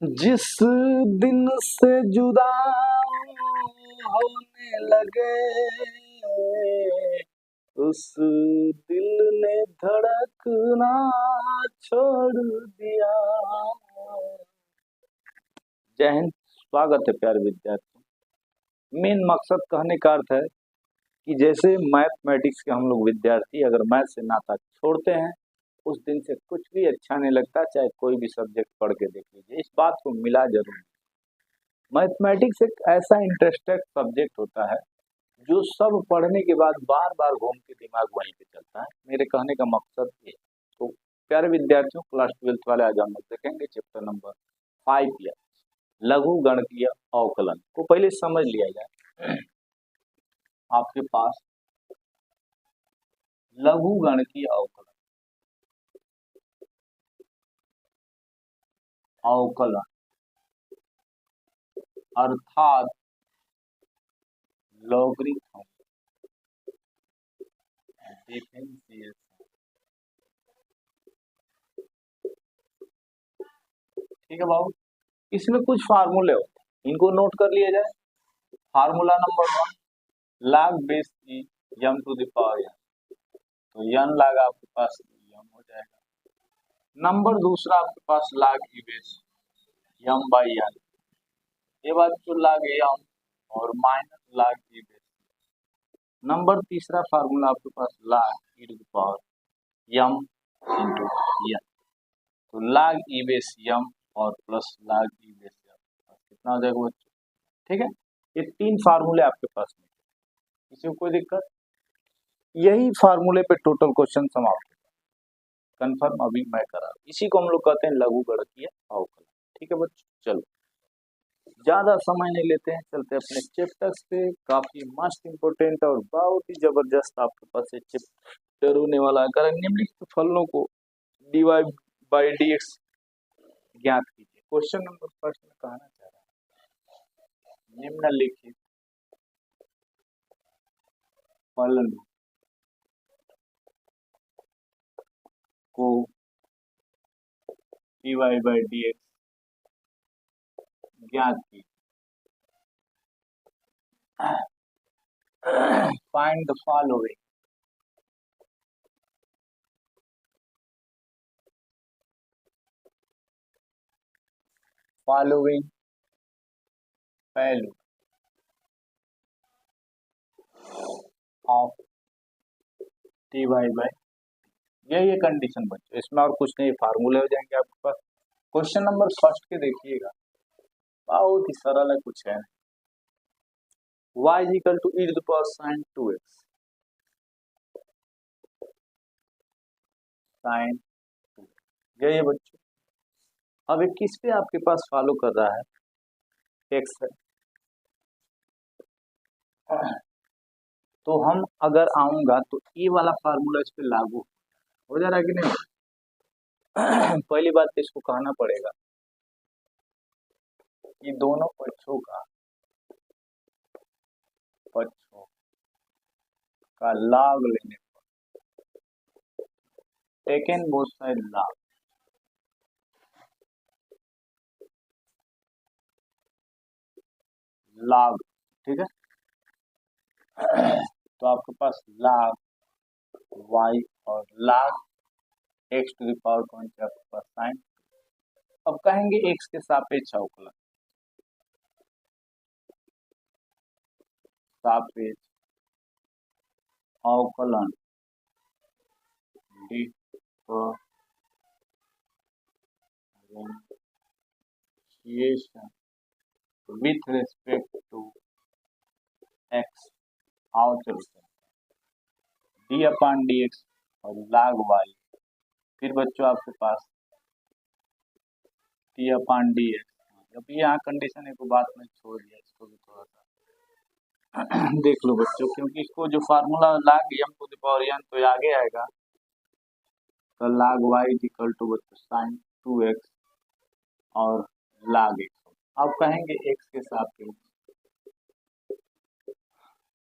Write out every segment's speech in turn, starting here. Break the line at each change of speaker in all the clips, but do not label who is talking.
जिस दिन से जुदा होने लगे उस दिल ने धड़कना छोड़ दिया। जय हिंद। स्वागत है प्यारे विद्यार्थी। मेन मकसद कहने का अर्थ है कि जैसे मैथमेटिक्स के हम लोग विद्यार्थी अगर मैथ से नाता छोड़ते हैं उस दिन से कुछ भी अच्छा नहीं लगता, चाहे कोई भी सब्जेक्ट पढ़ के देख लीजिए, इस बात को मिला जरूर। मैथमेटिक्स एक ऐसा इंटरेस्टेड सब्जेक्ट होता है जो सब पढ़ने के बाद बार बार घूम के दिमाग वहीं पे चलता है। मेरे कहने का मकसद ये। तो प्यारे विद्यार्थियों, क्लास 12th वाले आज हम लोग देखेंगे चैप्टर नंबर 5 या लघु गणकीय अवकलन को पहले समझ लिया जाए। आपके पास लघु गणकीय अवकलन अवकलन अर्थात लॉगरिथम डिफरेंशिएशन। ठीक है बाबू, इसमें कुछ फार्मूले होते हैं, इनको नोट कर लिया जाए। Formula number 1 log base E m to the power n, तो n log आपके पास m हो जाएगा। नंबर दूसरा आपके पास log e base m by n, ये बात तो log m और minus log e base. Number तीसरा फार्मूला आपके पास log e to the power m into n, तो log e बेस m और plus log e base m कितना हो जाएगा बच्चों। ठीक है, ये तीन फार्मूले आपके पास में, किसी को कोई दिक्कत? यही फार्मूले पे टोटल क्वेश्चन समाप्त कंफर्म अभी मैं करा, इसी को हम लोग कहते हैं लघु गणकीय अवकलन। ठीक है बच्चों, चलो ज्यादा समय नहीं लेते हैं, चलते अपने चैप्टर्स पे। काफी मस्त इंपोर्टेंट और बहुत ही जबरदस्त आपके पास ये चैप्टर होने वाला है। अगर निम्नलिखित फलनों को dy बाई dx ज्ञात कीजिए। क्वेश्चन नंबर फर्स्ट में कहना चाह रहा है निम्नलिखित फलन को dy बाई dx ज्ञात कीजिए। Find the following value of dy by, ये कंडीशन बच्चों, इसमें और कुछ नहीं, फार्मूले हो जाएंगे आपके पास। क्वेश्चन नंबर फर्स्ट के देखिएगा, बहुत ही सरल है, कुछ है y is equal to e to the power sin 2x sin 2, यही है बच्चों। अब ये किस पे आपके पास फॉलो कर रहा है, x है। तो हम अगर आऊंगा तो ये वाला फार्मूला इस पे लागू हो जा रहा है कि नहीं। पहली बात तो इसको कहना पड़ेगा कि दोनों पक्षों का लॉग लेने पर टेकन बोथ साइड लॉग, ठीक है। तो आपके पास log y और log x to the power कौन सी आपके पास साइन। अब कहेंगे x के सापेक्ष अवकलन, सापेक्ष अवकलन differentiation with respect to x। आओ चलो डी अपॉन डी एक्स और log y, फिर बच्चों आपके पास टी अपॉन डी एक्स। जब यहाँ कंडीशन है तो बात में छोड़ दिया, इसको भी थोड़ा सा देख लो बच्चों, क्योंकि इसको जो formula log m to the power n तो आगे आएगा, तो log y is equal to बच्चों साइन 2x और log x। अब कहेंगे x के सापेक्ष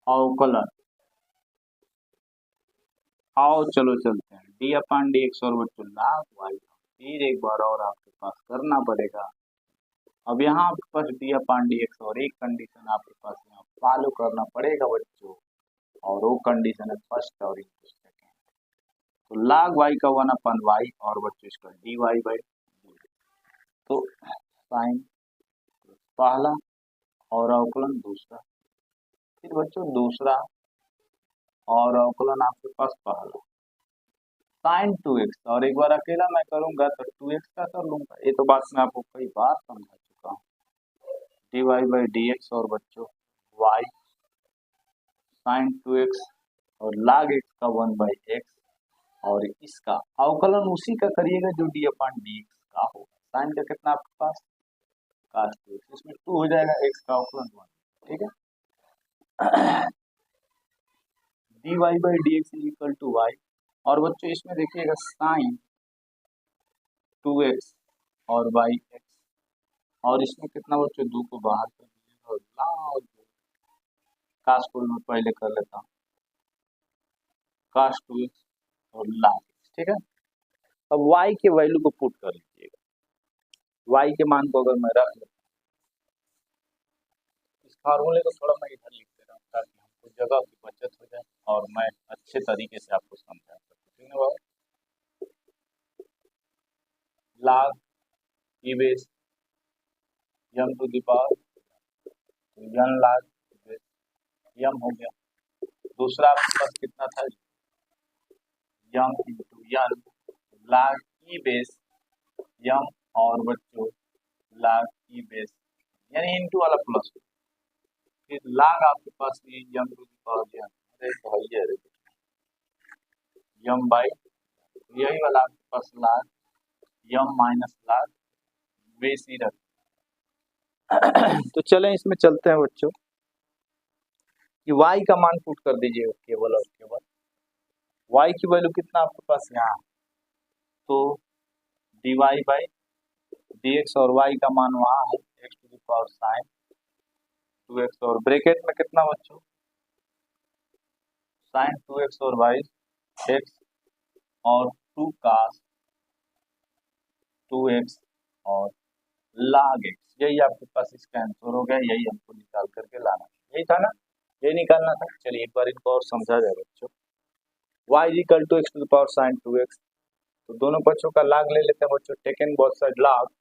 अवकलन, आओ चलो चलते हैं डी अपॉन डी एक्स और बच्चों log y। फिर एक बार और आपके पास करना पड़ेगा अब यहाँ आपके पास डी अपॉन डी एक्स और एक कंडीशन आपके पास यहाँ फॉलो करना पड़ेगा बच्चों, और वो कंडीशन है फर्स्ट और सेकेंड। तो log y का 1 अपन y और बच्चों इसका dy बाई डी, तो साइन पहला और अवकलन दूसरा, फिर बच्चों दूसरा और अवकलन आपके पास पहला, साइन 2x, और एक बार अकेला मैं करूंगा तो 2x का कर लूंगा। ये तो बात मैं आपको कई बार समझा चुका हूँ। dy बाई डी एक्स और बच्चों y साइन 2x और log x का 1 बाई एक्स, और इसका अवकलन उसी का करिएगा जो डी अपॉन डी एक्स का होगा। साइन का कितना आपके पास cos 2x, इसमें 2 हो जाएगा, x का अवकलन 1, ठीक है। dy by D X is equal to Y, और बच्चों इसमें देखिएगा साइन 2x और बाई एक्स, और इसमें कितना बच्चों 2 को बाहर कर दीजिएगा और log cos को मैं पहले कर लेता हूँ cos 2x और log x, ठीक है। अब y के वैल्यू को पुट कर लीजिएगा, y के मान को अगर मैं रख लेता हूँ, इस फार्मूले को थोड़ा मैं इधर लिख दे रहा हूँ ताकि हमको जगह की बचत हो जाए और मैं अच्छे तरीके से आपको समझा सकूँ, ठीक है बाबा। log e base m to the power, तो n log m हो गया। दूसरा आपके पास कितना था, m into n log e base m, और बच्चों log e बेस यानी इंटू वाला प्लस, फिर log आपके पास ये m to the power n, अरे भाई है m बाई, यही वाला आपके पास log m minus log base ही रख। तो चलें इसमें चलते हैं बच्चों कि y का मान पुट कर दीजिएगा केवल और केवल, y की वैल्यू कितना आपके पास यहाँ, तो dy बाई dx और y का मान वहाँ है x to the power sine 2x, और ब्रैकेट में कितना बच्चों साइन 2x और y x और 2 cos 2x और log x, यही आपके पास इसका आंसर हो गया। यही हमको निकाल करके लाना, यही था ना, यही निकालना था। चलिए एक बार इनको और समझा जाए बच्चों। y equal to x to the power sine 2x, तो दोनों पक्षों का log ले लेते हैं बच्चों, टेकन बोथ साइड log,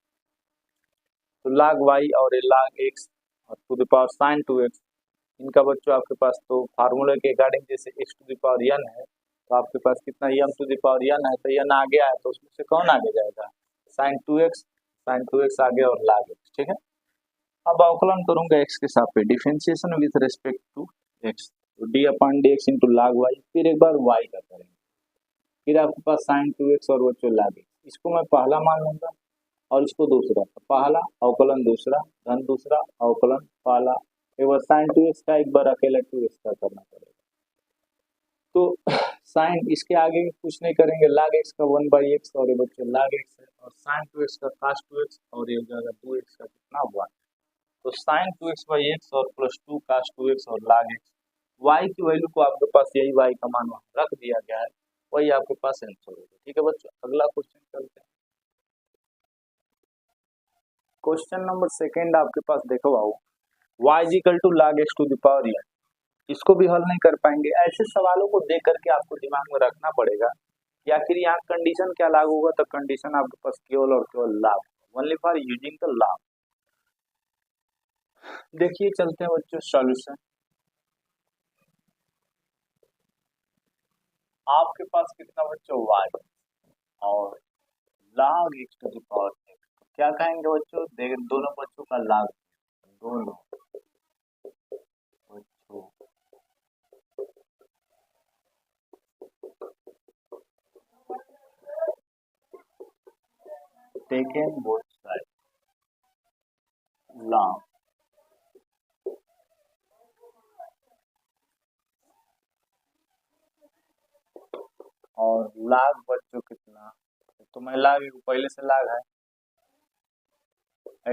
तो log y और ये log x और to the power sine 2x, इनका बच्चों आपके पास तो फार्मूले के अकॉर्डिंग जैसे x to the power n है, तो आपके पास कितना m to the power n है, तो n आगे आया तो उसमें से कौन आगे जाएगा, साइन 2x आगे और log x, ठीक है। अब अवकलन करूंगा x के साथ differentiation with respect to x, तो D upon D x into log y, फिर एक बार y का करेंगे, फिर आपके पास साइन 2x और बच्चों log x, इसको मैं पहला मान लूंगा और इसको दूसरा, तो पहला अवकलन दूसरा धन दूसरा अवकलन पहला, एक बार साइन 2x का एक बार अकेला 2x का करना पड़ेगा। तो साइन इसके आगे कुछ नहीं करेंगे, log x का 1 बाई एक्स, और ये बच्चों log x है, और साइन 2x का cos 2x, और ये हो जाएगा 2x का कितना 1, तो साइन 2x बाई एक्स और प्लस 2 cos 2x और log x, y की वैल्यू को आपके पास यही y का मान वहां रख दिया गया है, वही आपके पास आंसर होगा, ठीक है बच्चों। अगला क्वेश्चन चलते हैं। क्वेश्चन नंबर सेकंड आपके पास देखो आओ, y equal to log x to the power n, इसको भी हल नहीं कर पाएंगे। ऐसे सवालों को देख करके आपको दिमाग में रखना पड़ेगा कि आखिर यहाँ कंडीशन क्या लागू होगा, तो कंडीशन आपके पास केवल और केवल log, only for using the log. देखिए चलते हैं बच्चों सॉल्यूशन। आपके पास कितना बच्चों y और log x to the power x, क्या कहेंगे बच्चों, देख दोनों बच्चों का log, दोनों बच्चों टेकन बोथ साइड log, और log बच्चों कितना, तो मैं log पहले से log है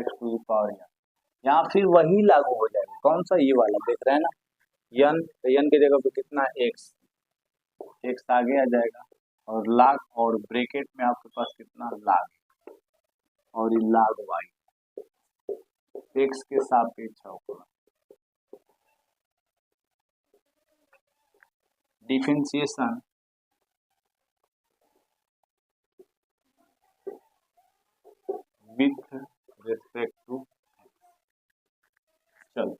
x to the power n, यहाँ फिर वही लागू हो जाएगा, कौन सा, ये वाला देख रहे हैं ना n, तो n की जगह पे कितना x आगे आ जाएगा, और log, और ब्रैकेट में आपके पास कितना log, और ये log y, एक्स के सापेक्ष अवकलन। डिफरेंशिएशन विथ रेस्पेक्ट टू, चलो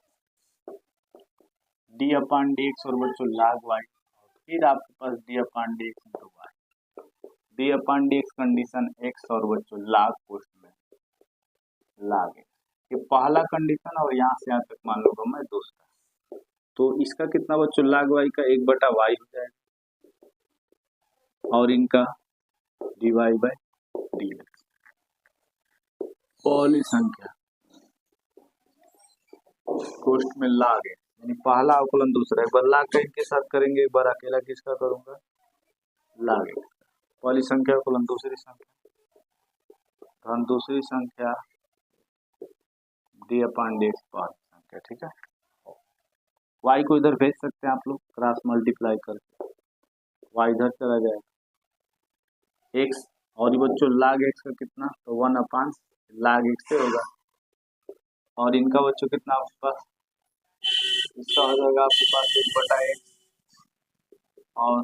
डी अपॉन डी एक्स और बच्चों लाग वाई, फिर आपके पास d upon D x into y, d upon D x condition x और बच्चों लाग पोस्ट में लाग एक्स, ये पहला कंडीशन और यहाँ से यहाँ तक मान लो मैं दूसरा, तो इसका कितना बच्चों लाग वाई का 1/y हो जाएगा और इनका dy बाई डी एक्स। पहली संख्या कोष्ट में लाग है, यानी पहला अवकलन दूसरा, एक बार लाग का इनके साथ करेंगे, एक बार अकेला किसका करूंगा लाग एक्स का। पहली संख्या अवकलन दूसरी संख्या, तो हम दूसरी संख्या डी अपॉन डी एक्स पहली संख्या, ठीक है। y को इधर भेज सकते हैं आप लोग, क्रॉस मल्टीप्लाई करके y इधर चला जाएगा x, और ये बच्चों लाग x का कितना, तो 1 अपॉन लाग x से होगा, और इनका बच्चों कितना आपके पास, इसका हो जाएगा आपके पास 1/x और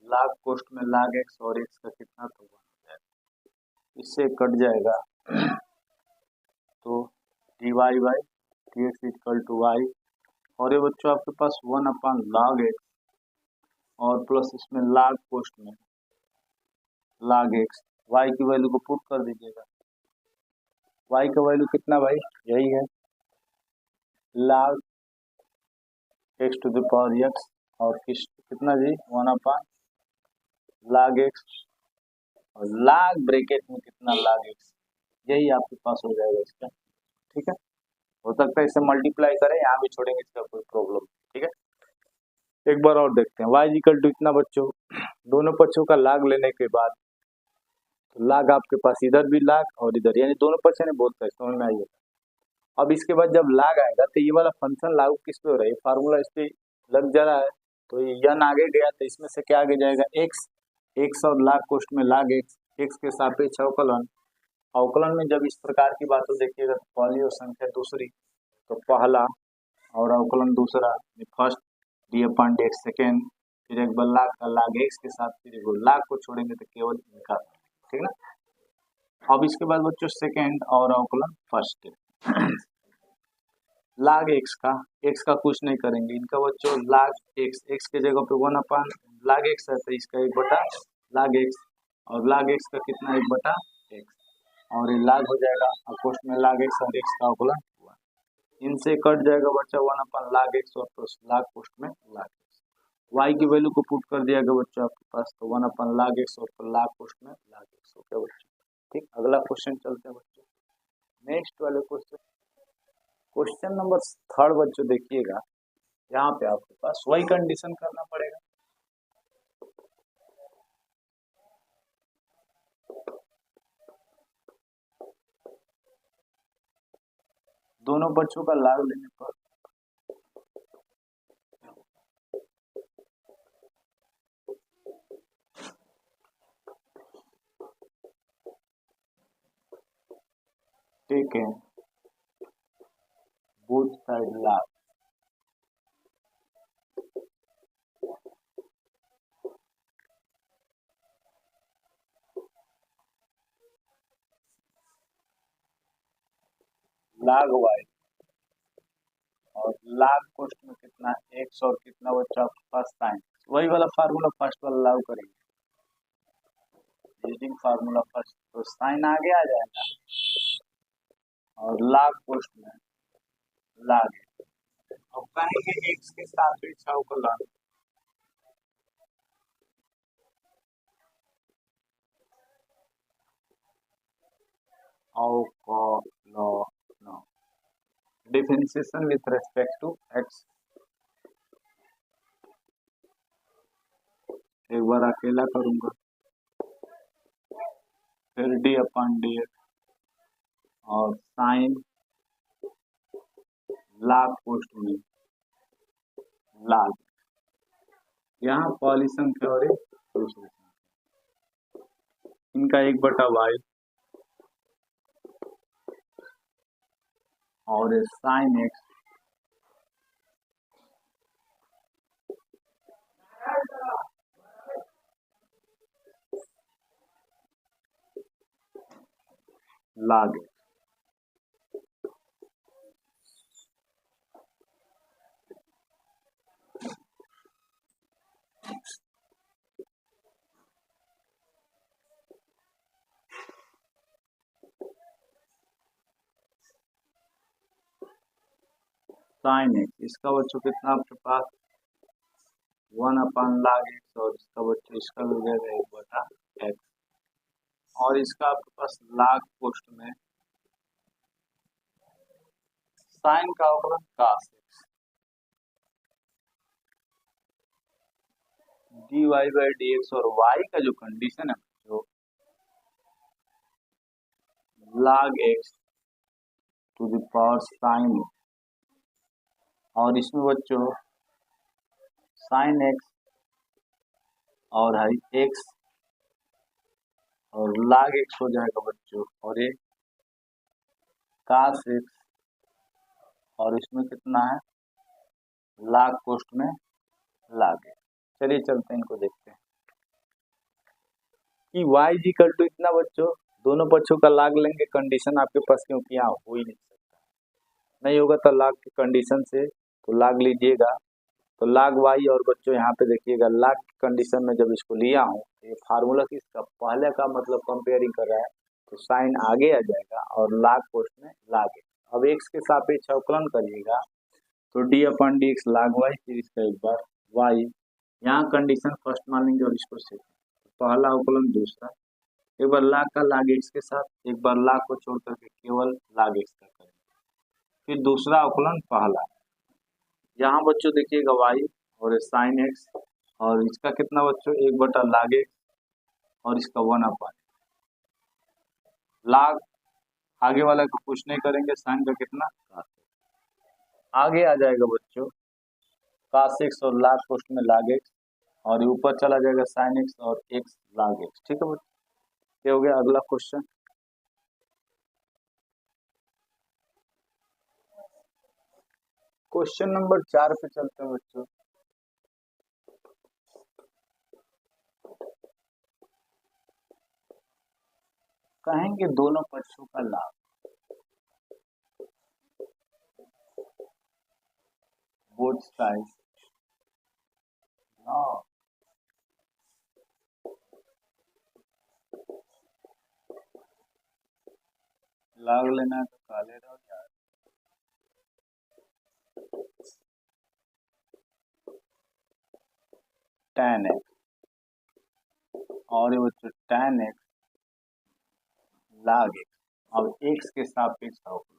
लाग कोष्ट में लाग x और x का कितना, तो 1 हो जाएगा, इससे कट जाएगा तो dy by D X equal to Y, और ये बच्चों आपके पास 1 अपॉन लाग एक्स और प्लस इसमें लाग पोस्ट में लाग एक्स, वाई की वैल्यू को पुट कर दीजिएगा, वाई का वैल्यू कितना भाई, यही है log X to the power X और कितना जी 1 अपॉन लाग एक्स और लाग ब्रैकेट में कितना लाग एक्स, यही आपके पास हो जाएगा इसका, ठीक है। हो सकता है इसे मल्टीप्लाई करें, यहाँ भी छोड़ेंगे, इसका कोई प्रॉब्लम, ठीक है। एक बार और देखते हैं, y इक्वल टू इतना बच्चों, दोनों पक्षों का लाग लेने के बाद तो लाग आपके पास इधर भी लाग और इधर, यानी दोनों पक्ष ने बोलता है, समझ में आइए। अब इसके बाद जब लाग आएगा तो ये वाला फंक्शन लागू किस पे हो रहा है, फार्मूला इस पे लग जा रहा है, तो ये यन आगे गया तो इसमें से क्या आगे जाएगा एक्स और लाग कोष्ट में लाग एक्स के सापेक्ष अवकलन। अवकलन में जब इस प्रकार की बातों देखिएगा तो पहली और संख्या दूसरी, तो पहला और अवकलन दूसरा, first D upon D x second, फिर एक बार लाग का लाग एक्स के साथ, फिर एक बार लाग को छोड़ेंगे तो केवल इनका, ठीक ना। अब इसके बाद बच्चों सेकेंड और अवकलन फर्स्ट, लाग एक्स का कुछ नहीं करेंगे, इनका बच्चों लाग एक्स के जगह पे 1 अपॉन लाग एक्स है तो इसका 1/, लाग एक्स और लाग एक्स का कितना 1/x, और ये लाग हो जाएगा और कोष्ट में लाग एक्स और एक्स का अवकलन हुआ, इनसे कट जाएगा बच्चा 1 अपॉन लाग एक्स और प्लस लाग कोष्ट में लाग एक्स, y की वैल्यू को पुट कर दिया गया बच्चों आपके पास, तो 1 अपॉन लाग एक्स और लाग कोष्ट में लाग एक्स हो गया बच्चों, ठीक। अगला क्वेश्चन चलते हैं बच्चों, नेक्स्ट वाले क्वेश्चन नंबर 3 बच्चों देखिएगा, यहाँ पे आपके पास वही कंडीशन करना पड़ेगा, दोनों पक्षों का लाभ लेने पर ठीक है, बोथ साइड लाभ, लाग वाई और लाग कोष्ट में कितना एक्स और कितना बच्चा आपके पास साइन, वही वाला फार्मूला फर्स्ट वाला लागू करेंगे, यूजिंग फार्मूला फर्स्ट, तो साइन आगे आ जाएगा और लाग कोष्ट में लाग, अब कहेंगे एक्स के सापेक्ष अवकलन, अवकलन differentiation with respect to X, एक बार अकेला करूंगा, फिर डी अपॉन डी एक्स और साइन लाग कोष्ट में लाग, यहाँ पहली संख्या और दूसरी संख्या, इनका 1/y और sine x log x। Sine x इसका बच्चों कितना आपके पास 1/log x, और इसका बच्चों इसका हो जाएगा 1/x, और इसका आपके पास log पोस्ट में साइन का अवकलन cos x dy/dx, और y का जो कंडीशन है जो log x to the power sine, और इसमें बच्चों साइन एक्स और है एक्स और log x हो जाएगा बच्चों, और ये cos x, और इसमें कितना है log पोस्ट में log x। चलिए चलते हैं, इनको देखते हैं कि y इक्वल टू इतना बच्चों, दोनों पक्षों का log लेंगे कंडीशन आपके पास, क्योंकि यहाँ हो ही नहीं सकता, नहीं होगा तो log की कंडीशन से तो log लीजिएगा, तो log y, और बच्चों यहाँ पे देखिएगा log की कंडीशन में जब इसको लिया हूँ, ये फार्मूला किसका पहले का मतलब कंपेयरिंग कर रहा है, तो साइन आगे आ जाएगा और log पोस्ट में log x। अब x के सापेक्ष अवकलन करिएगा तो d/dx log y, फिर इसका एक बार y, यहाँ कंडीशन फर्स्ट मान लेंगे और इसको सेकंड, पहला अवकलन दूसरा, एक बार log का log x के साथ, एक बार log को छोड़ करके केवल log x का करेंगे, फिर दूसरा अवकलन पहला, यहाँ बच्चों देखिएगा y और साइन एक्स, और इसका कितना बच्चों 1/log x, और इसका 1/, log आगे वाला को कुछ नहीं करेंगे, साइन का कितना cos x। आगे आ जाएगा बच्चों cos x और log पोस्ट में log x, और ऊपर चला जाएगा साइन एक्स और x log x। ठीक है बच्चों, ये हो गया अगला क्वेश्चन। क्वेश्चन नंबर 4 पे चलते हैं बच्चों। कहेंगे दोनों पक्षों का लाभ, बोथ साइड लाग लेना है तो काले रहो यार। tan x, और ये बच्चों tan x log x, अब x के सापेक्ष अवकलन,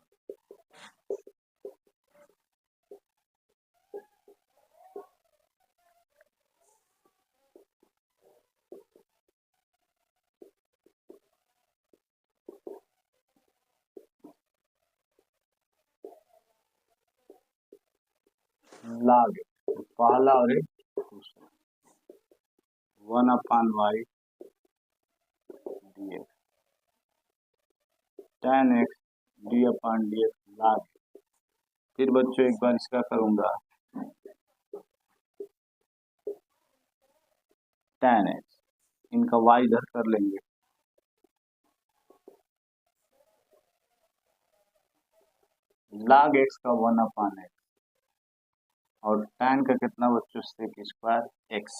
log x पहला और एक दूसरा 1/y dx, tan x d/dx log x। फिर बच्चों एक बार इसका करूंगा tan x, इनका y इधर कर लेंगे, log x का 1/x, और tan का कितना बच्चों sec स्क्वायर x,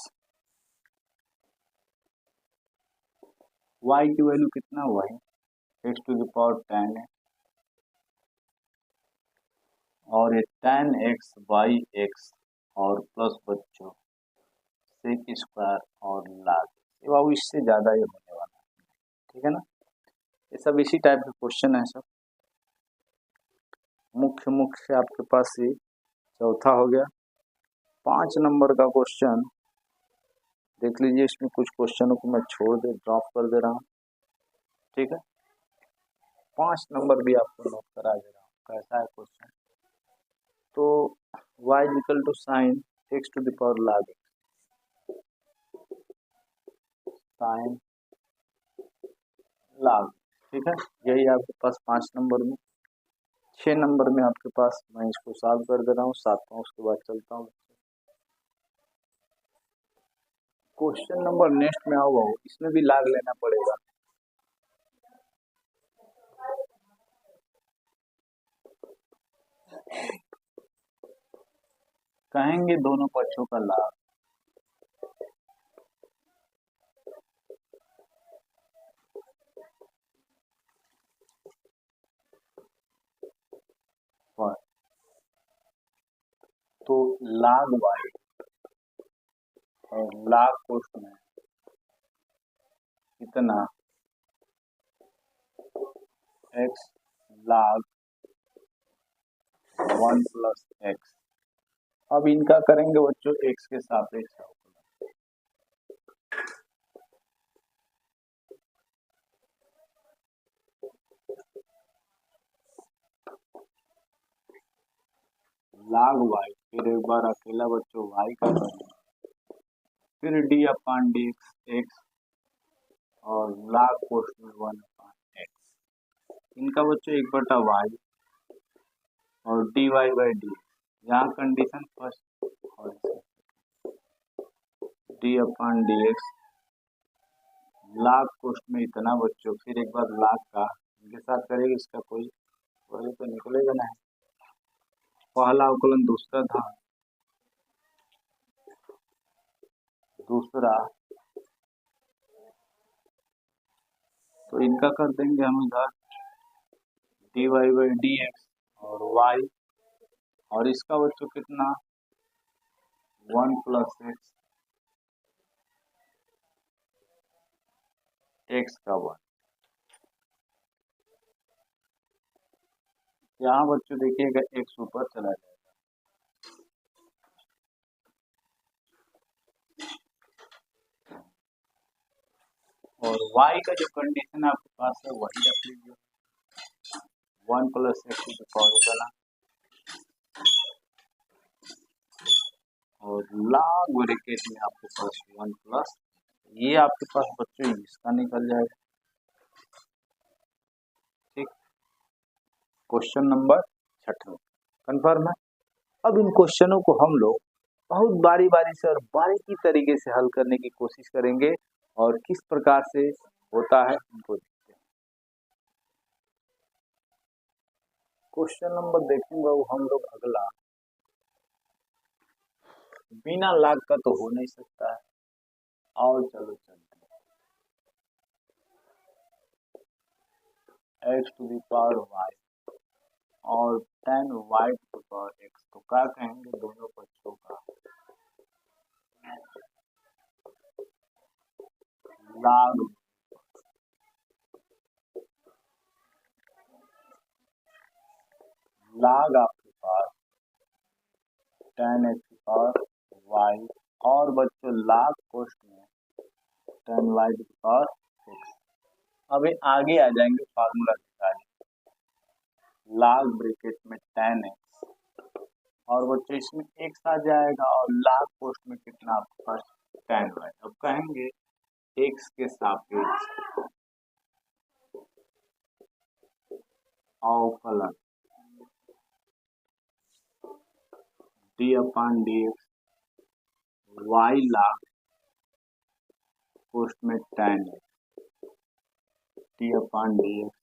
y की वैल्यू कितना हुआ है x to the power tan है, और ये tan x बाई x, और प्लस बच्चों sec स्क्वायर और log, ये बाबू इससे ज्यादा ये होने वाला है। ठीक है ना, ये सब इसी टाइप के क्वेश्चन है सब। मुख्य मुख्य आपके पास ये चौथा हो गया। 5 नंबर का क्वेश्चन देख लीजिए, इसमें कुछ क्वेश्चनों को मैं छोड़ दे ड्रॉप कर दे रहा हूँ। ठीक है, 5 नंबर भी आपको नोट करा दे रहा हूँ, कैसा है क्वेश्चन। तो y equal to sine x to the power log x, sine log, ठीक है, यही आपके पास 5 नंबर में। 6 नंबर में आपके पास मैं इसको सॉल्व कर दे रहा हूँ, 7वां उसके बाद चलता हूँ। क्वेश्चन नंबर नेक्स्ट में आओ, इसमें भी लाग लेना पड़ेगा। कहेंगे दोनों पक्षों का लाभ। तो लाग वाई और लाग कोष्ठ में कितना x लाग 1 प्लस एक्स। अब इनका करेंगे बच्चों x के सापेक्ष लाग वाई, फिर एक बार अकेला बच्चों y का करेंगे, फिर डी अपान डी एक्स और लाग कोष्ठ में 1 अपान एक्स। इनका बच्चों 1/y और डी वाई बाई डी, यहाँ कंडीशन फर्स्ट और डी अपान डी एक्स लाग कोष्ठ में इतना बच्चों, फिर एक बार लाग का इनके साथ करेंगे, इसका कोई वही तो निकलेगा नहीं। पहला अवकलन दूसरा था, दूसरा तो इनका कर देंगे हम इधर D Y by D x और वाई, और इसका बच्चों कितना 1 प्लस एक्स, एक्स का 1। यहाँ बच्चों देखिएगा एक्स ऊपर चला जाएगा, और y का जो कंडीशन आपके पास है वही रख लीजिए, 1 प्लस एक्स की पावर चला, और लाग ब्रैकेट में आपके पास 1 प्लस, ये आपके पास बच्चों इसका निकल जाएगा। ठीक, क्वेश्चन नंबर 6 कंफर्म है। अब इन क्वेश्चनों को हम लोग बहुत बारी बारी से और बारीकी तरीके से हल करने की कोशिश करेंगे, और किस प्रकार से होता है उनको देखते हैं। क्वेश्चन नंबर देखेंगे वो हम लोग अगला, बिना लाग का तो हो नहीं सकता है, और चलो चलते हैं X to the power Y और tan Y to the power X, तो क्या कहेंगे दोनों पक्षों का लाग, लाग आपके पास tan एक्स की पावर वाई और बच्चों लाग कोष्ठ में tan वाई की पावर एक्स। अब आगे आ जाएंगे फार्मूला निकालें, लाग ब्रैकेट में tan एक्स और बच्चों इसमें एक्स आ जाएगा, और लाग कोष्ठ में कितना आपके पास tan वाई। अब कहेंगे एक्स के सापेक्ष अवकलन डी अपान डी एक्स वाई लाग कोष्ठ में tan एक्स डी अपान डी एक्स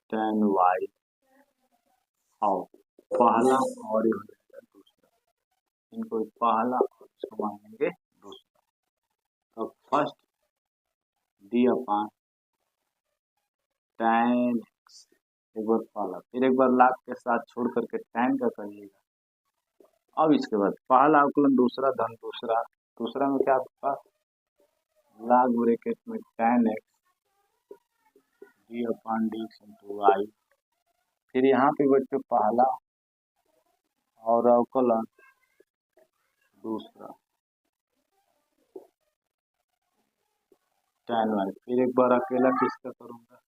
tan वाई, और पहला और दूसरा, इनको पहला और इसको मानेंगे दूसरा। तो फर्स्ट डी अपान tan एक्स, एक बार पहला, फिर एक बार लाग के साथ छोड़ करके tan का करिएगा। अब इसके बाद पहला अवकलन दूसरा धन दूसरा, दूसरा में क्या आपके पास लाग ब्रैकेट में tan एक्स डी अपान डी एक्स इंटू वाई, फिर यहाँ पे बच्चों पहला और अवकलन दूसरा tan वाई, फिर एक बार अकेला किसका करूँगा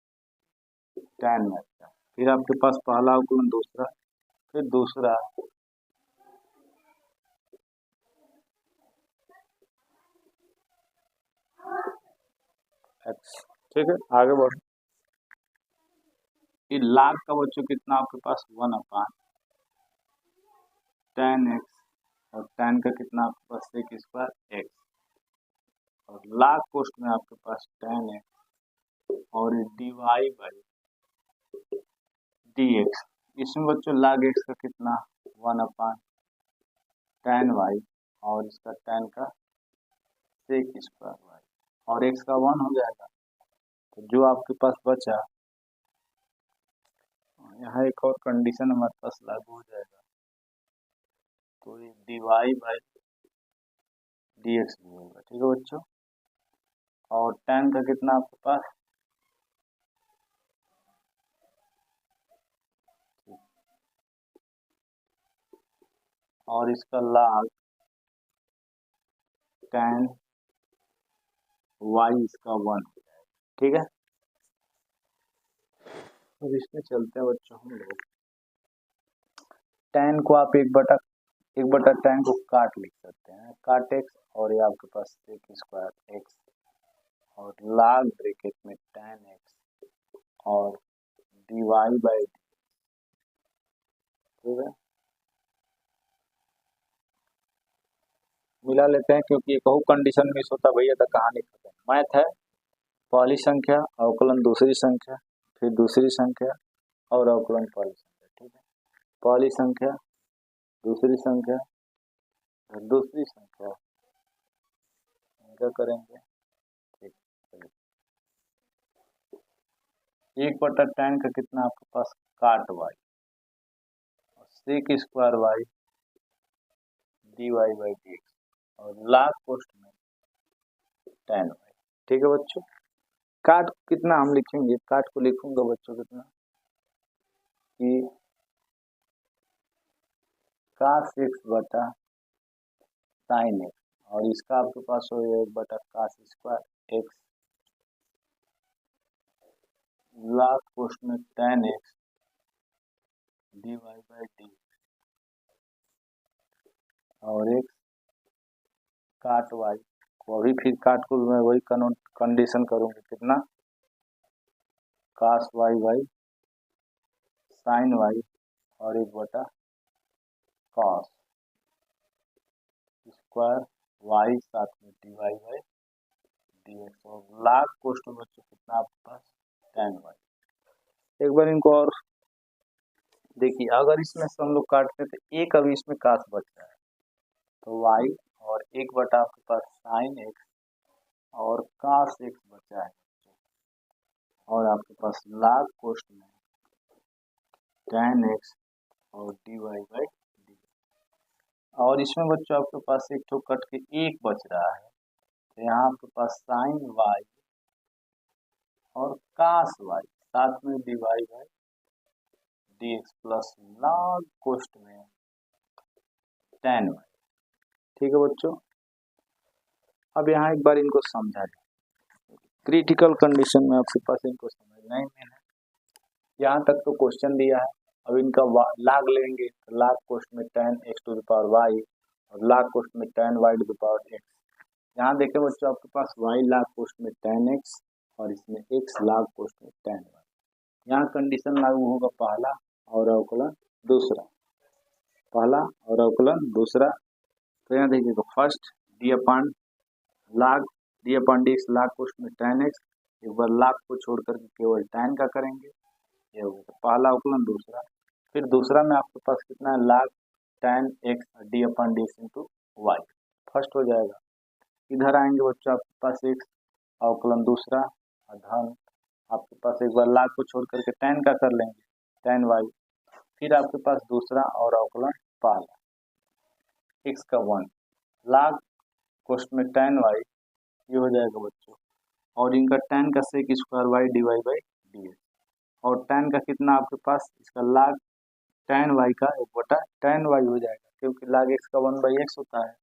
tan वाई का, फिर आपके पास पहला अवकलन दूसरा, फिर दूसरा एक्स। ठीक है, आगे बढ़ो। ये लाग का बच्चों कितना आपके पास 1/tan x और tan का कितना आपके पास sec स्क्वायर x और लाग कोष्ट में आपके पास tan x और dy बाई dx। इसमें बच्चों log x का कितना 1/tan y और इसका tan का sec स्क्वायर y और x का 1 हो जाएगा। तो जो आपके पास बचा, यहाँ एक और कंडीशन हमारे पास लागू हो जाएगा, तो ये dy बाई dx भी होगा। ठीक है बच्चों, और tan का कितना आपके पास और इसका log tan y इसका 1 हो जाएगा। ठीक है, अब इसमें चलते हैं बच्चों हम लोग। tan को आप एक बटा tan को काट लिख सकते हैं, काट x और ये आपके पास sec स्क्वायर x और log ब्रैकेट में tan x और dy बाई डी। ठीक है, मिला लेते हैं क्योंकि एक और कंडीशन मिस होता भैया तो कहानी खत्म। मैथ है, पहली संख्या अवकलन दूसरी संख्या, फिर दूसरी संख्या और अवकलन पहली संख्या। ठीक है, पहली संख्या दूसरी संख्या और दूसरी संख्या क्या करेंगे, ठीक, 1/tan का कितना आपके पास काट y और sec square y dy by dx और log कोष्ट में tan y। ठीक है बच्चों, काट कितना हम लिखेंगे, काट को लिखूंगा बच्चों कितना कि cos x बटा sin x और इसका आपके पास हो 1/cos स्क्वायर x log कोष्ट में tan x dy by D और x काट y को अभी फिर काट को मैं वही कंडीशन करूंगा कितना cos y by sin y और 1/cos स्क्वायर y साथ में dy बाई dx और log कोष्ट बच्चों कितना आपके पास tan y। एक बार इनको और देखिए, अगर इसमें से हम लोग काटते तो एक अभी इसमें कास बच रहा है तो y और 1 आपके पास sin x और cos x बचा है और आपके पास log कोष्ट में tan x और dy बाई डी और इसमें बच्चों आपके पास एक तो कट के एक बच रहा है तो यहाँ आपके पास sin y और cos y साथ में dy by dx plus log कोष्ट में tan y। ठीक है बच्चों, अब यहाँ एक बार इनको समझा दें, क्रिटिकल कंडीशन में आपके पास इनको समझना ही नहीं है। यहाँ तक तो क्वेश्चन दिया है, अब इनका लाग लेंगे तो लाग कोष्ट में tan x to the power y और लाग कोष्ट में tan y to the power x। यहाँ देखें बच्चों आपके पास y लाग कोष्ट में tan x और इसमें x लाग कोष्ट में tan y। यहाँ कंडीशन लागू होगा पहला और अवकलन दूसरा, पहला और अवकलन दूसरा। तो यहाँ देखिए तो फर्स्ट डी अपॉन dx लाग कोष्ट में tan x, एक बार लाग को छोड़ करके केवल tan का करेंगे, ये हो गया पहला अवकलन दूसरा। फिर दूसरा में आपके पास कितना है log tan x D upon dx into Y, first हो जाएगा। इधर आएंगे बच्चों आपके पास x अवकलन दूसरा धन आपके पास एक बार log को छोड़ करके tan का कर लेंगे tan y, फिर आपके पास दूसरा और अवकलन पहला x का 1 log कोष्ट में tan y, ये हो जाएगा बच्चों और इनका tan का sec square y dy by dx और tan का कितना आपके पास इसका log tan y का 1/tan y हो जाएगा क्योंकि log x का 1/x होता है।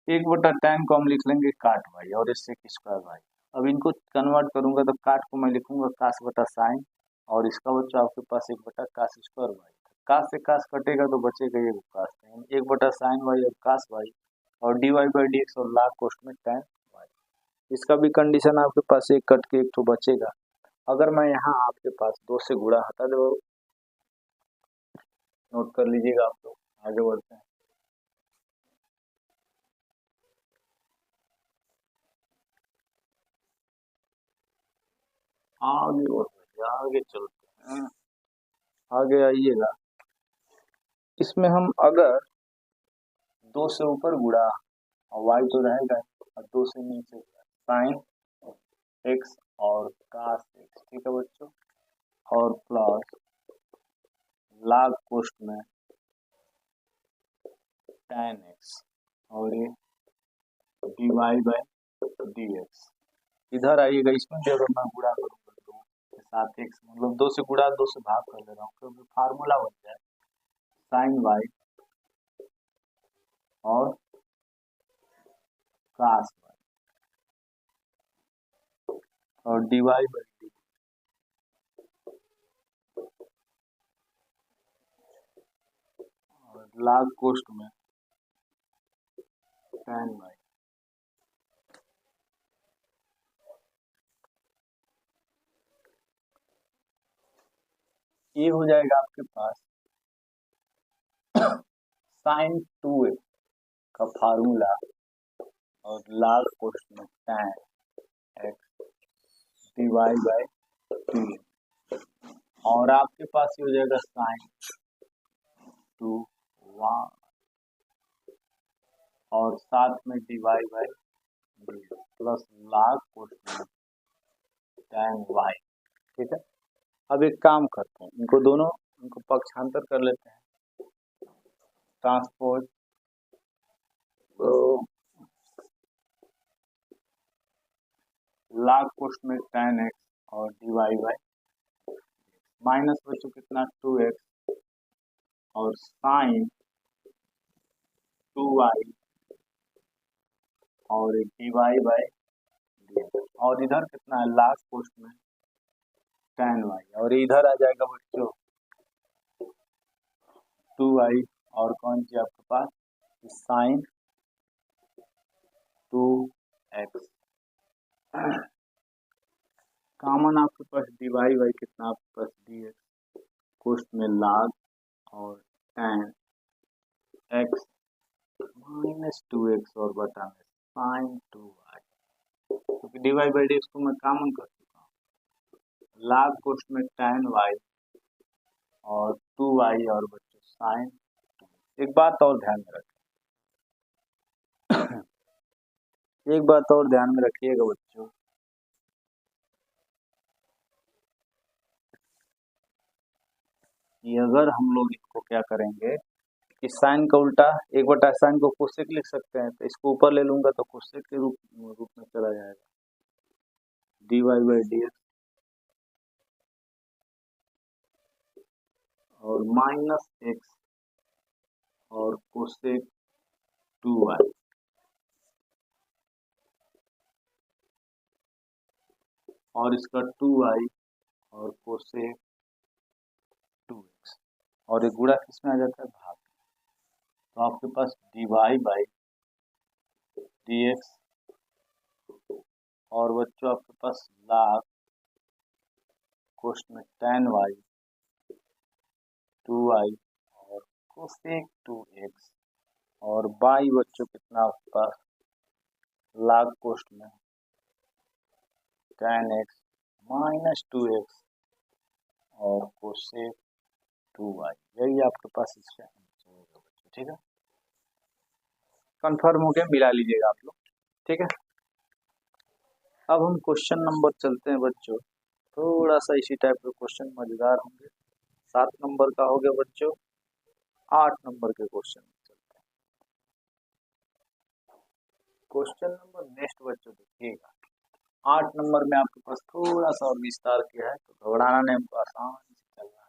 1/tan को हम लिख लेंगे काट y और इससे स्क्वायर y। अब इनको कन्वर्ट करूंगा तो काट को मैं लिखूंगा cos बटा साइन और इसका बच्चा आपके पास 1/cos स्क्वायर y। cos से cos कटेगा तो बचेगा ये cos, 1/sin y और cos y और dy बाई dx और log कोष्ट में tan y। इसका भी कंडीशन आपके पास एक कट के एक तो बचेगा अगर मैं यहाँ आपके पास 2 से गुणा हटा दो, नोट कर लीजिएगा आप लोग, आगे बढ़ते हैं। आगे बढ़ते हैं, आगे चलते हैं, आगे आइएगा। इसमें हम अगर 2 से ऊपर गुणा, और वाई तो रहेगा, और 2 से नीचे साइन एक्स और कास एक्स, ठीक है बच्चों, और प्लस log कोष्ठ में tan एक्स और ये dy बाई dx। इधर आइएगा, इसमें भी अगर मैं गुणा करूंगा 2 के साथ एक्स, मतलब 2 से गुणा 2 से भाग कर ले रहा हूँ, क्योंकि फार्मूला बन जाए साइन वाई और कास वाई और dy बाई डी, और log कोष्ठ में tan वाई। ये हो जाएगा आपके पास साइन 2x का फार्मूला और log कोष्ठ में tan x dy by D, और आपके पास ये हो जाएगा साइन 2 1 और साथ में dy by D plus log कोष्ठ में tan y, ठीक है। अब एक काम करते हैं, इनको पक्षांतर कर लेते हैं, ट्रांसपोज log कोष्ठ में tan x और dy बाई माइनस बच्चों कितना 2x और साइन 2y और dy बाई डी, और इधर कितना है log कोष्ठ में tan y, और इधर आ जाएगा बच्चों 2y और कौन सी आपके पास साइन 2x, कॉमन आपके पास dy बाई कितना आपके पास dx कोष्ठ में log और tan x माइनस 2x और बटा में साइन 2y, क्योंकि dy बाई डी को मैं कॉमन कर चुका हूँ, log कोष्ठ में tan y और 2y और बच्चों साइन। एक बात और ध्यान में रखें, एक बात और ध्यान में रखिएगा बच्चों, कि अगर हम लोग इसको क्या करेंगे कि साइन का उल्टा 1 बटा साइन को कोसेक लिख सकते हैं, तो इसको ऊपर ले लूंगा तो कोसेक के रूप में चला जाएगा, dy बाई डी और माइनस एक्स और कोसेक 2y, और इसका 2y और कोसेक 2x, और एक गुणा किसमें आ जाता है भाग, तो आपके पास dy बाई dx और बच्चों आपके पास log कोष्ठ में tan y 2y और कोसेक 2x और बाई बच्चों कितना आपके पास log कोष्ठ में tan x माइनस 2x और कोसेक 2y, यही आपके पास इससे आंसर होगा बच्चों, ठीक है। कंफर्म हो गया, मिला लीजिएगा आप लोग, ठीक है। अब हम क्वेश्चन नंबर चलते हैं बच्चों, थोड़ा सा इसी टाइप के क्वेश्चन मजेदार होंगे। 7 नंबर का हो गया बच्चों, 8 नंबर के क्वेश्चन चलते हैं। क्वेश्चन नंबर नेक्स्ट बच्चों देखिएगा, 8 नंबर में आपके पास थोड़ा सा और विस्तार किया है, तो घबराना नहीं, हमको आसान से चलना है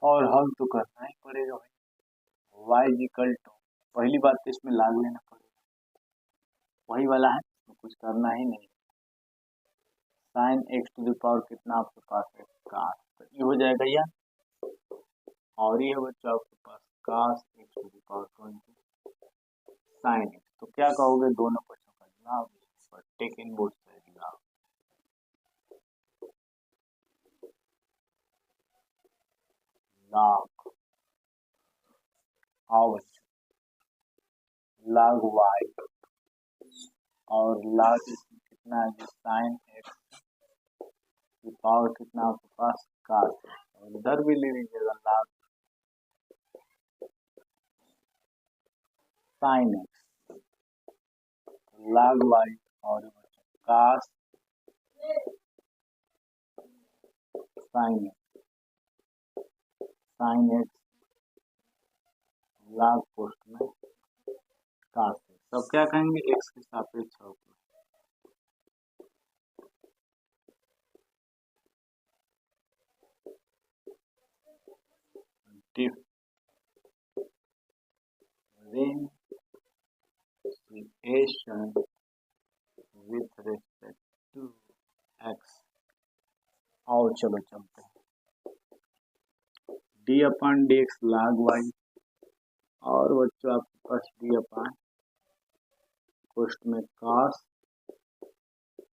और हल तो करना ही पड़ेगा भाई। वाई इक्वल टू, पहली बात तो इसमें लाग लेना पड़ेगा, वही वाला है, तो कुछ करना ही नहीं, sine x to the power कितना आपके पास है कास, तो ये हो जाएगा यह, और ये बच्चों आपके पास cos x to the power 20 sine x, तो क्या कहोगे दोनों पक्षों का लाभ, टेक इन बोथ साइड लाभ, लाग, आओ बच्चों, लाग वाई और लाग इसमें कितना है जो साइन एक्स की पावर कितना आपके पास कास, और इधर भी ले लीजिएगा लाग साइन एक्स, लाग वाई और कास साइन एक्स, साइन एक्स लाग पोस्ट में कास एक्स, सब क्या कहेंगे एक्स के सापेक्ष होगा। differentiation with respect to x, आओ चलो चलते हैं, डी अपॉन डी एक्स लाग वाई और बच्चों आपके पास डी अपॉन पोस्ट में cos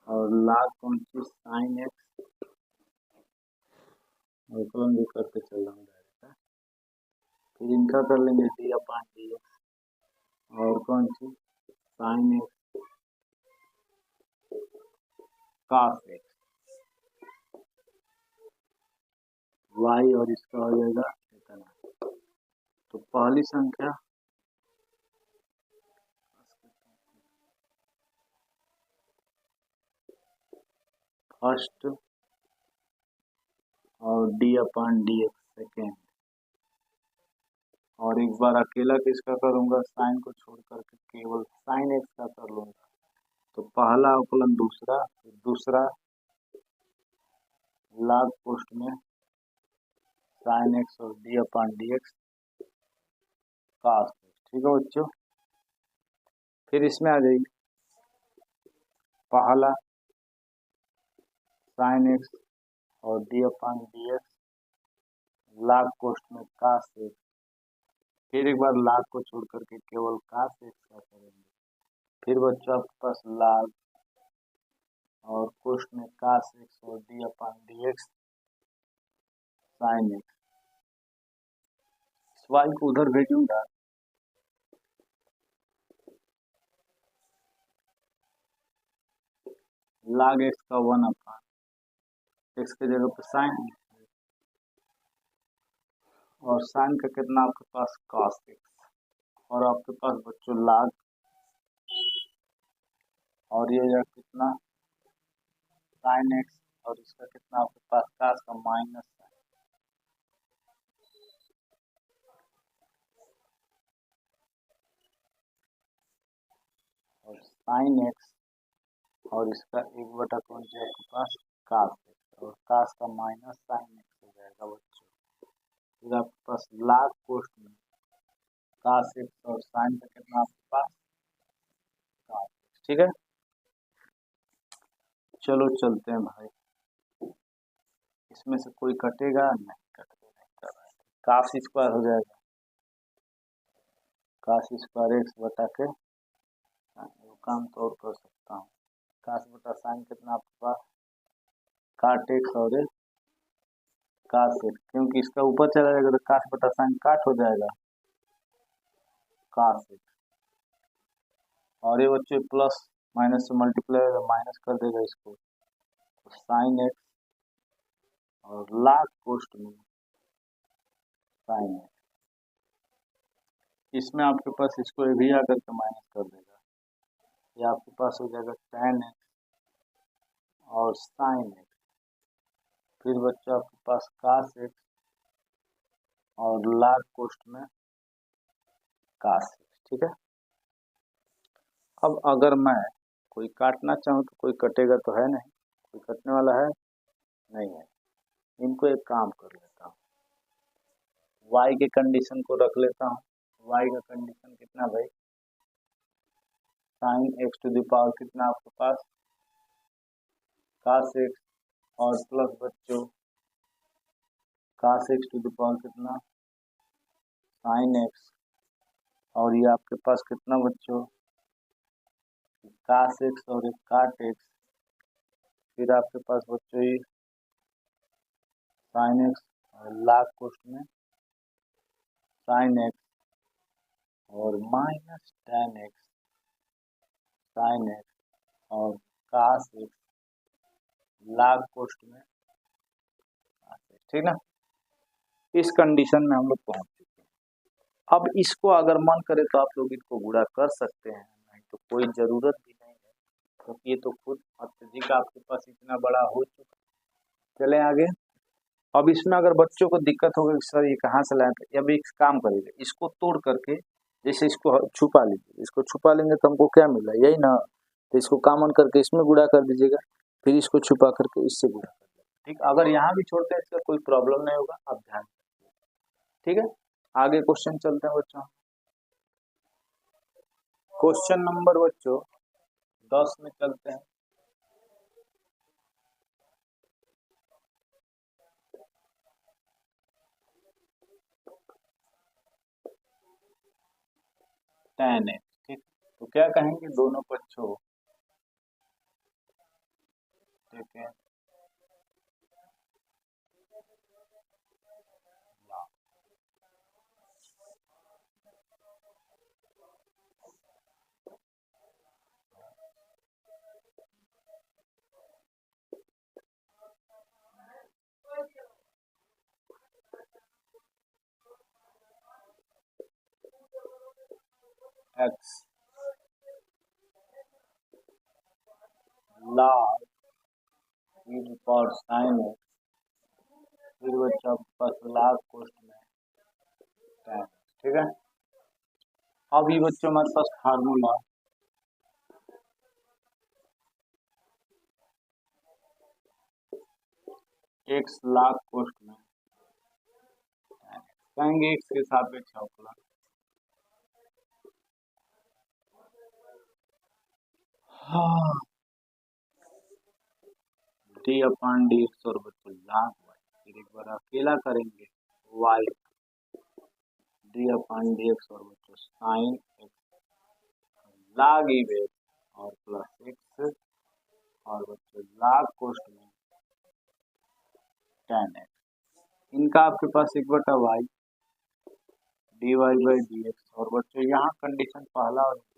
और लाग कौन सी साइन एक्स, और कौन भी करके चल रहा हूँ डायरेक्ट, फिर इनका कर लेंगे डी अपॉन डी एक्स और कौन सी sine x cos x y और इसका हो जाएगा इतना। तो पहली संख्या फर्स्ट और D upon D x second, और एक बार अकेला किसका करूंगा साइन को छोड़ करके केवल साइन एक्स का कर लूंगा। तो पहला अवकलन दूसरा, फिर दूसरा लाग पोस्ट में साइन एक्स और डी अपॉन डी एक्स कास, ठीक है बच्चों। फिर इसमें आ जाइए, पहला साइन एक्स और डी अपॉन डी एक्स लाग पोस्ट में कास एक्स, फिर एक बार लाग को छोड़ करके केवल कास एक्स का करेंगे, फिर बच्चों आपके पास लाग और पोस्ट में कास एक्स और D upon D x sine X, Y को उधर भेजूंगा, लाग एक्स का 1 अपॉन एक्स के जगह पर साइन और साइन का कितना आपके पास cos एक्स, और आपके पास बच्चों लाग और ये कितना साइन एक्स और इसका कितना आपके पास cos का माइनस है, और साइन एक्स और इसका 1/, कौन सी आपके पास cos एक्स और cos का माइनस साइन एक्स हो जाएगा बच्चों। फिर आपके पास लाग पोस्ट में cos एक्स और साइन का कितना आपके पास cos एक्स, ठीक है। चलो चलते हैं भाई, इसमें से कोई कटेगा नहीं, कटेगा नहीं, cos स्क्वायर हो जाएगा, cos स्क्वायर एक्स बटा के काम तो और कर सकता हूँ, cos बटा साइन कितना आपके पास काट एक्स और cos एक्स, क्योंकि इसका ऊपर चला जाएगा तो cos बटा साइन काट हो जाएगा cos एक्स, और ये बच्चे प्लस माइनस से मल्टीप्लाई माइनस कर देगा इसको, तो साइन एक्स और लाग पोस्ट में साइन एक्स, इसमें आपके पास इसको भी आकर के माइनस कर देगा, ये आपके पास हो जाएगा tan एक्स और साइन एक्स, फिर बच्चों आपके पास cos एक्स और लाग पोस्ट में cos एक्स, ठीक है। अब अगर मैं कोई काटना चाहूँ तो कोई कटेगा तो है नहीं, कोई कटने वाला है नहीं है, इनको एक काम कर लेता हूँ, y के कंडीशन को रख लेता हूँ, y का कंडीशन कितना भाई sine x to the power कितना आपके पास cos एक्स और प्लस बच्चों cos x to the power कितना साइन एक्स, और ये आपके पास कितना बच्चों cos एक्स और एक काट एक्स, फिर आपके पास बच्चों ये साइन एक्स और लाग पोस्ट में साइन एक्स और minus ten x sine x और कास एक्स लाग कोष्ट में, ठीक ना। इस कंडीशन में हम लोग पहुंच चुके हैं। अब इसको अगर मन करे तो आप लोग इसको गुणा कर सकते हैं, नहीं तो कोई जरूरत भी नहीं है, क्योंकि ये तो खुद अत्यधिक आपके पास इतना बड़ा हो चुका है। चले आगे। अब इसमें अगर बच्चों को दिक्कत होगी सर ये कहाँ से लाए, तो अब एक काम करिएगा, इसको तोड़ करके जैसे इसको छुपा लीजिए, इसको छुपा लेंगे तो हमको क्या मिला, यही ना। तो इसको कॉमन करके इसमें गुणा कर दीजिएगा, फिर इसको छुपा करके इससे गुणा कर दीजिएगा, ठीक। अगर यहाँ भी छोड़ते हैं इसका कोई प्रॉब्लम नहीं होगा, आप ध्यान रखिए, ठीक है। आगे क्वेश्चन चलते हैं बच्चों। क्वेश्चन नंबर बच्चों 10 में चलते हैं। tan है, ठीक। तो क्या कहेंगे, दोनों पक्षों, ठीक है, x log और साइन एक्स, फिर बच्चा पास लाग कोष्ट में tan, ठीक है। अब ये बच्चों हमारे पास फार्मूला x लाग कोष्ट में कहेंगे x के सापेक्ष अवकलन, हाँ, डी अपॉन डी एक्स और बच्चों लाग वाई, फिर एक बार अकेला करेंगे y D upon D x और बच्चों साइन एक्स लाग ई बेस और प्लस एक्स और बच्चों लाग कोष्ट में tan एक्स। इनका आपके पास एक बटा y d Y by D x और बच्चों यहाँ कंडीशन पहला और दूसरा,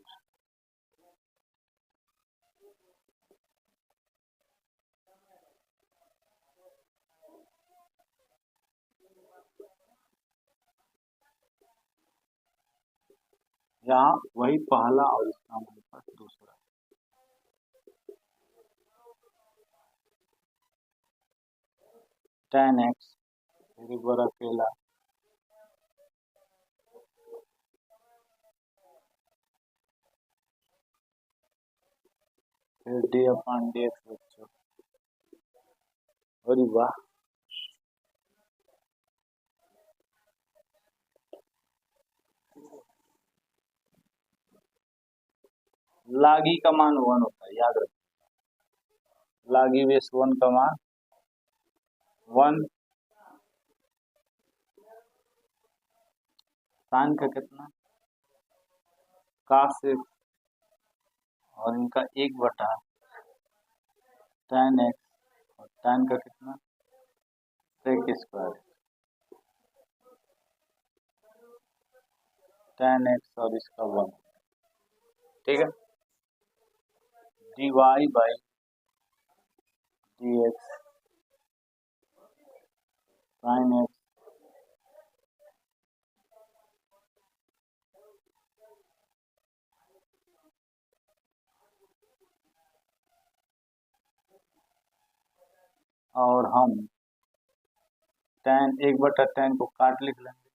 यहाँ वही पहला और इसका हमारे पास दूसरा, tan एक्स फिर एक बार अकेला फिर डी अपॉन डी एक्स बच्चों, अरे वाह, लागी का मान 1 होता है, याद रखिए, लागी बेस 1 का मान 1, साइन का कितना कास एक्स और इनका 1 बटा tan एक्स और tan का कितना sec स्क्वायर tan एक्स और इसका 1, ठीक है। D Y by D x sine x और हम tan 1 बटा tan को काट लिख लेंगे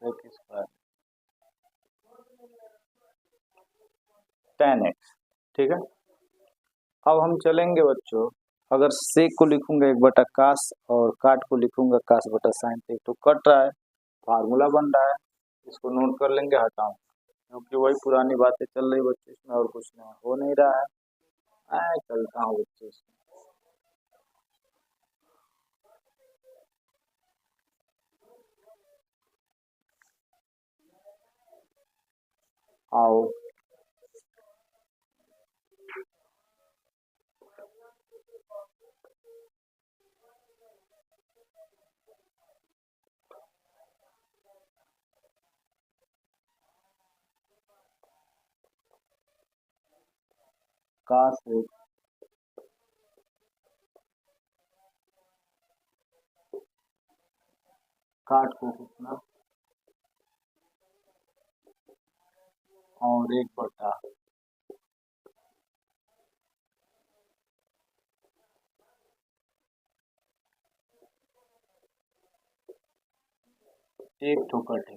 sec स्क्वायर tan एक्स, ठीक है। अब हम चलेंगे बच्चों, अगर सेक को लिखूंगा 1 बटा कास और काट को लिखूंगा कास बटा साइन, तो कट रहा है, फार्मूला बन रहा है, इसको नोट कर लेंगे, हटाऊं क्योंकि वही पुरानी बातें चल रही बच्चों, इसमें और कुछ नहीं हो नहीं रहा है, चलता हूँ बच्चों इसमें। आओ cos x काट को कितना और 1/, एक ठोकर है।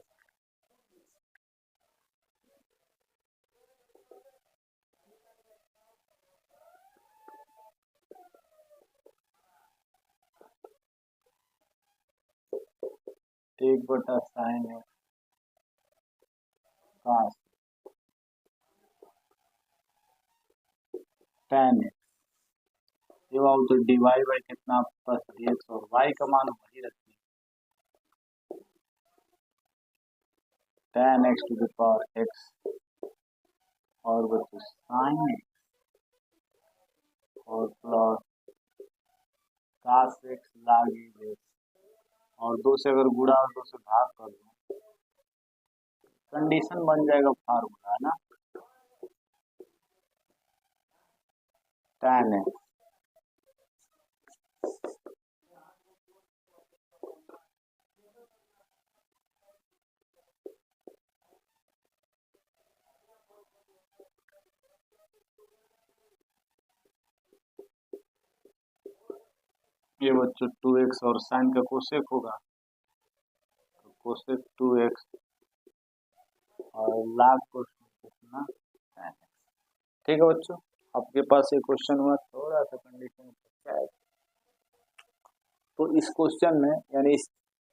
एक बटा साइन है कास tan है। जब आओ तो डिवाइड बाई कितना प्लस dx और y का मान वही रखिए tan x to the power x और बच्चे साइन x और plus cos x log x और 2 से अगर गुणा और 2 से भाग कर दो कंडीशन बन जाएगा फार्मूला है ना tan x ये बच्चों 2x और साइन का कोसेक होगा तो कोसेक 2x और लाग कोसेक कितना tan x। ठीक है बच्चों, आपके पास एक क्वेश्चन हुआ थोड़ा सा कंडीशन अच्छा है तो इस क्वेश्चन में यानी इस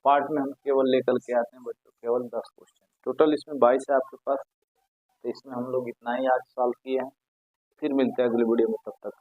पार्ट में हम केवल लेकर के आते हैं बच्चों केवल 10 क्वेश्चन, टोटल इसमें 22 है आपके पास। तो इसमें हम लोग इतना ही आज सॉल्व किए हैं, फिर मिलते हैं अगले वीडियो में, तब तक